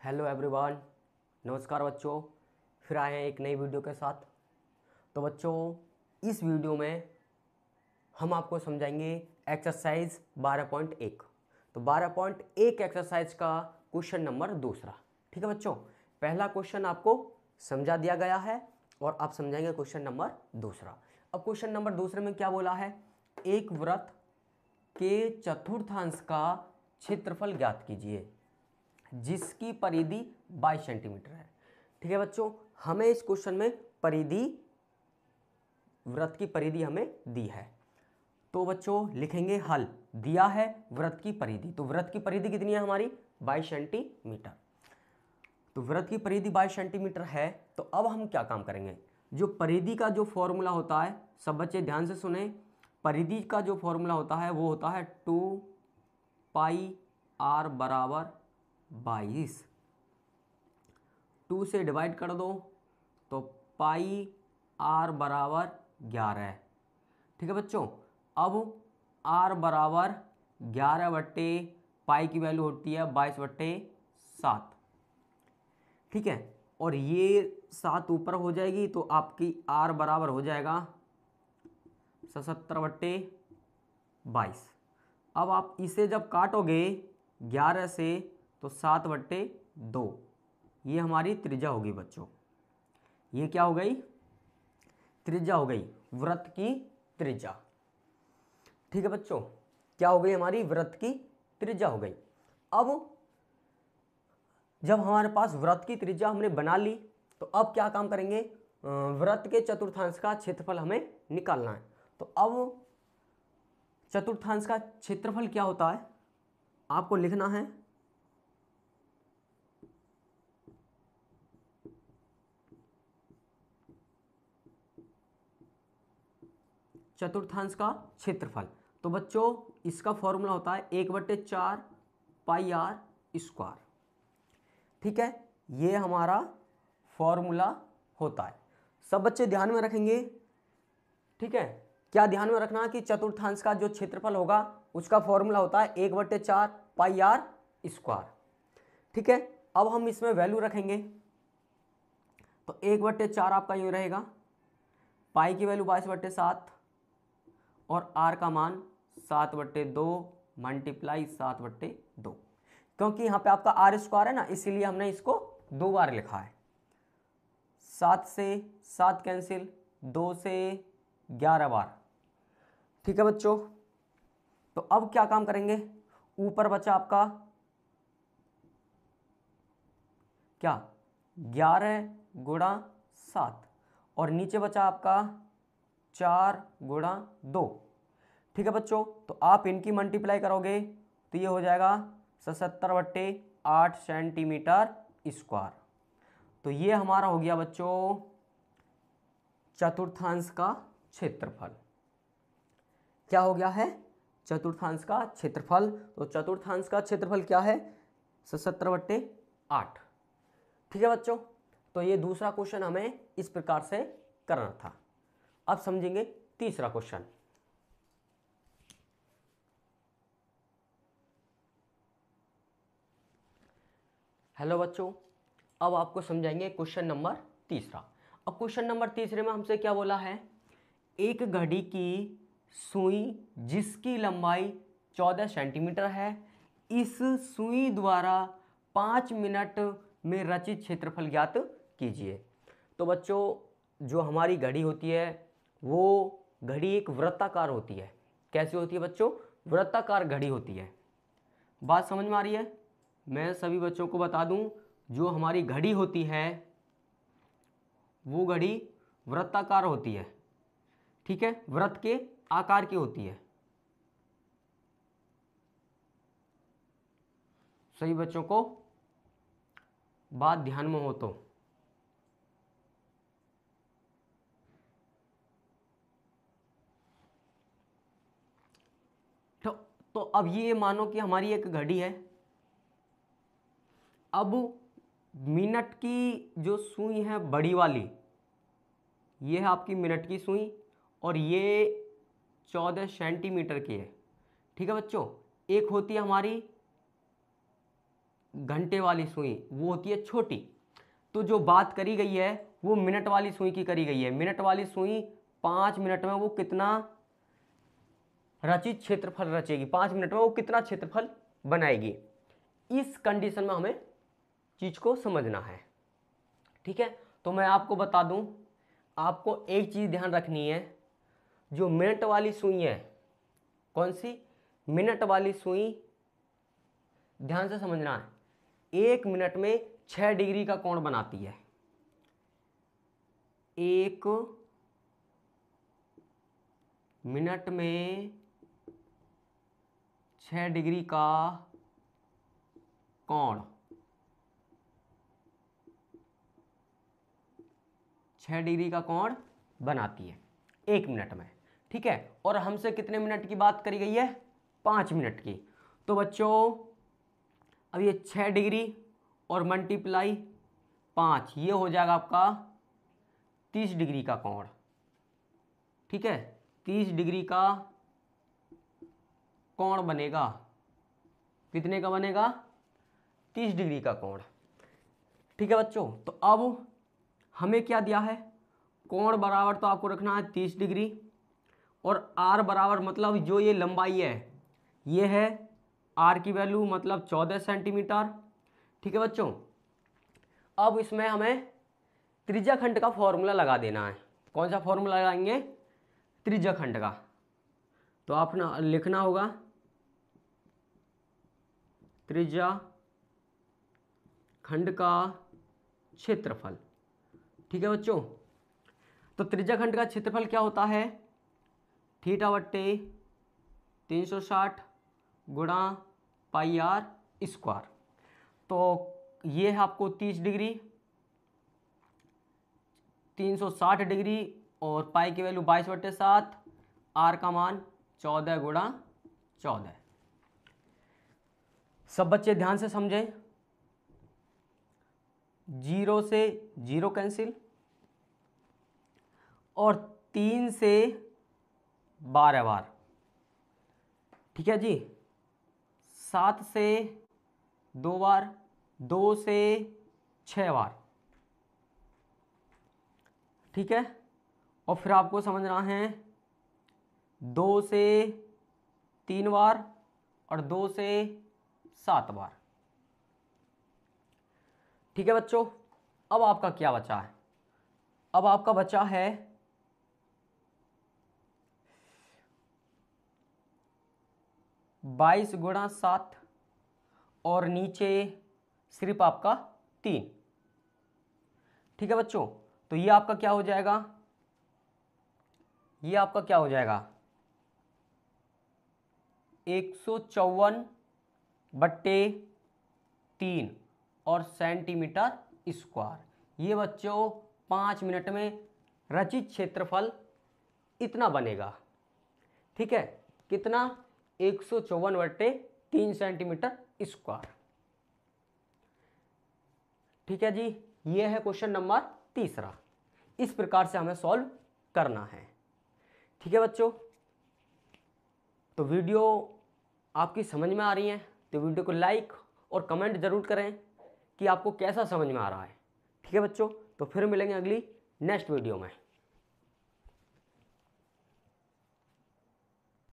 Hello everyone, नमस्कार बच्चों। फिर आए हैं एक नई वीडियो के साथ। तो बच्चों, इस वीडियो में हम आपको समझाएंगे एक्सरसाइज 12.1। तो 12.1 एक्सरसाइज का क्वेश्चन नंबर दूसरा। ठीक है बच्चों, पहला क्वेश्चन आपको समझा दिया गया है और आप समझाएंगे क्वेश्चन नंबर दूसरा। अब क्वेश्चन नंबर दूसरे में क्या बोला है, एक वृत्त के चतुर्थांश का क्षेत्रफल ज्ञात कीजिए जिसकी परिधि 22 सेंटीमीटर है। ठीक है बच्चों, हमें इस क्वेश्चन में परिधि, वृत्त की परिधि हमें दी है। तो बच्चों लिखेंगे हल, दिया है वृत्त की परिधि। तो वृत्त की परिधि कितनी है हमारी, 22 सेंटीमीटर। तो वृत्त की परिधि 22 सेंटीमीटर है। तो अब हम क्या काम करेंगे, जो परिधि का जो फॉर्मूला होता है, सब बच्चे ध्यान से सुने। परिधि का जो फॉर्मूला होता है वो होता है 2πr बराबर 22। 2 से डिवाइड कर दो तो पाई आर बराबर 11। ठीक है बच्चों, अब आर बराबर 11 बट्टे पाई की वैल्यू होती है 22/7। ठीक है, और ये 7 ऊपर हो जाएगी तो आपकी आर बराबर हो जाएगा 77/22। अब आप इसे जब काटोगे 11 से तो 7/2, ये हमारी त्रिज्या होगी बच्चों। ये क्या हो गई, त्रिज्या हो गई, वृत्त की त्रिज्या। ठीक है बच्चों, क्या हो गई, हमारी वृत्त की त्रिज्या हो गई। अब जब हमारे पास वृत्त की त्रिज्या हमने बना ली तो अब क्या काम करेंगे, वृत्त के चतुर्थांश का क्षेत्रफल हमें निकालना है। तो अब चतुर्थांश का क्षेत्रफल क्या होता है आपको लिखना है, चतुर्थांश का क्षेत्रफल। तो बच्चों इसका फॉर्मूला होता है 1/4 पाई आर स्क्वायर। ठीक है, ये हमारा फॉर्मूला होता है, सब बच्चे ध्यान में रखेंगे। ठीक है, क्या ध्यान में रखना कि चतुर्थांश का जो क्षेत्रफल होगा उसका फॉर्मूला होता है 1/4 पाई आर स्क्वायर। ठीक है, अब हम इसमें वैल्यू रखेंगे तो 1/4 आपका यूँ रहेगा, पाई की वैल्यू 22/7 और आर का मान 7/2 मल्टीप्लाई 7/2। क्योंकि यहाँ पे आपका आर स्क्वायर है ना, इसीलिए हमने इसको 2 बार लिखा है। 7 से 7 कैंसिल, 2 से 11 बार। ठीक है बच्चों, तो अब क्या काम करेंगे, ऊपर बचा आपका क्या 11 गुणा 7 और नीचे बचा आपका 4 गुणा 2। ठीक है बच्चों, तो आप इनकी मल्टीप्लाई करोगे तो ये हो जाएगा 77/8 सेंटीमीटर स्क्वायर। तो ये हमारा हो गया बच्चों चतुर्थांश का क्षेत्रफल। क्या हो गया है, चतुर्थांश का क्षेत्रफल। तो चतुर्थांश का क्षेत्रफल क्या है, 77/8। ठीक है बच्चों, तो ये दूसरा क्वेश्चन हमें इस प्रकार से करना था। अब समझेंगे तीसरा क्वेश्चन। हेलो बच्चों, अब आपको समझाएंगे क्वेश्चन नंबर तीसरा। अब क्वेश्चन नंबर तीसरे में हमसे क्या बोला है, एक घड़ी की सुई जिसकी लंबाई 14 सेंटीमीटर है, इस सुई द्वारा 5 मिनट में रचित क्षेत्रफल ज्ञात कीजिए। तो बच्चों जो हमारी घड़ी होती है वो घड़ी एक वृत्ताकार होती है। कैसी होती है बच्चों, वृत्ताकार घड़ी होती है। बात समझ में आ रही है, मैं सभी बच्चों को बता दूं, जो हमारी घड़ी होती है वो घड़ी वृत्ताकार होती है। ठीक है, वृत्त के आकार की होती है। सभी बच्चों को बात ध्यान में हो तो अब ये मानो कि हमारी एक घड़ी है। अब मिनट की जो सुई है बड़ी वाली, ये है आपकी मिनट की सुई और ये 14 सेंटीमीटर की है। ठीक है बच्चों, एक होती है हमारी घंटे वाली सुई वो होती है छोटी। तो जो बात करी गई है वो मिनट वाली सुई की करी गई है। मिनट वाली सुई 5 मिनट में वो कितना रचित क्षेत्रफल रचेगी, 5 मिनट में वो कितना क्षेत्रफल बनाएगी। इस कंडीशन में हमें चीज को समझना है। ठीक है, तो मैं आपको बता दूं, आपको एक चीज ध्यान रखनी है, जो मिनट वाली सुई है, कौन सी, मिनट वाली सुई, ध्यान से समझना है, 1 मिनट में 6 डिग्री का कोण बनाती है। 1 मिनट में 6 डिग्री का कोण, 6 डिग्री का कोण बनाती है 1 मिनट में। ठीक है, और हमसे कितने मिनट की बात करी गई है, 5 मिनट की। तो बच्चों अब ये 6 डिग्री और मल्टीप्लाई 5, ये हो जाएगा आपका 30 डिग्री का कोण। ठीक है, 30 डिग्री का कोण बनेगा। कितने का बनेगा, 30 डिग्री का कोण। ठीक है बच्चों, तो अब हमें क्या दिया है, कोण बराबर तो आपको रखना है 30 डिग्री, और आर बराबर मतलब जो ये लंबाई है ये है, आर की वैल्यू मतलब 14 सेंटीमीटर। ठीक है बच्चों, अब इसमें हमें त्रिज्याखंड का फॉर्मूला लगा देना है। कौन सा फॉर्मूला लगाएंगे, त्रिज्याखंड का। तो आप लिखना होगा त्रिज्याखंड का क्षेत्रफल। ठीक है बच्चों, तो त्रिज्याखंड का क्षेत्रफल क्या होता है, थीटा बट्टे 360 गुणा पाई आर स्क्वायर। तो ये है आपको 30 डिग्री, 360 डिग्री और पाई की वैल्यू 22/7, आर का मान 14 गुणा 14। सब बच्चे ध्यान से समझें, 0 से 0 कैंसिल, और 3 से 12 बार। ठीक है जी, 7 से 2 बार, 2 से 6 बार। ठीक है, और फिर आपको समझना है 2 से 3 बार और 2 से 7 बार। ठीक है बच्चों, अब आपका क्या बचा है, अब आपका बचा है 22 गुणा 7 और नीचे सिर्फ आपका 3। ठीक है बच्चों, तो ये आपका क्या हो जाएगा, ये आपका क्या हो जाएगा 154/3 और सेंटीमीटर स्क्वायर। ये बच्चों 5 मिनट में रचित क्षेत्रफल इतना बनेगा। ठीक है, कितना, 154/3 सेंटीमीटर स्क्वायर। ठीक है जी, ये है क्वेश्चन नंबर 3। इस प्रकार से हमें सॉल्व करना है। ठीक है बच्चों, तो वीडियो आपकी समझ में आ रही है तो वीडियो को लाइक और कमेंट जरूर करें कि आपको कैसा समझ में आ रहा है। ठीक है बच्चों, तो फिर मिलेंगे अगली नेक्स्ट वीडियो में।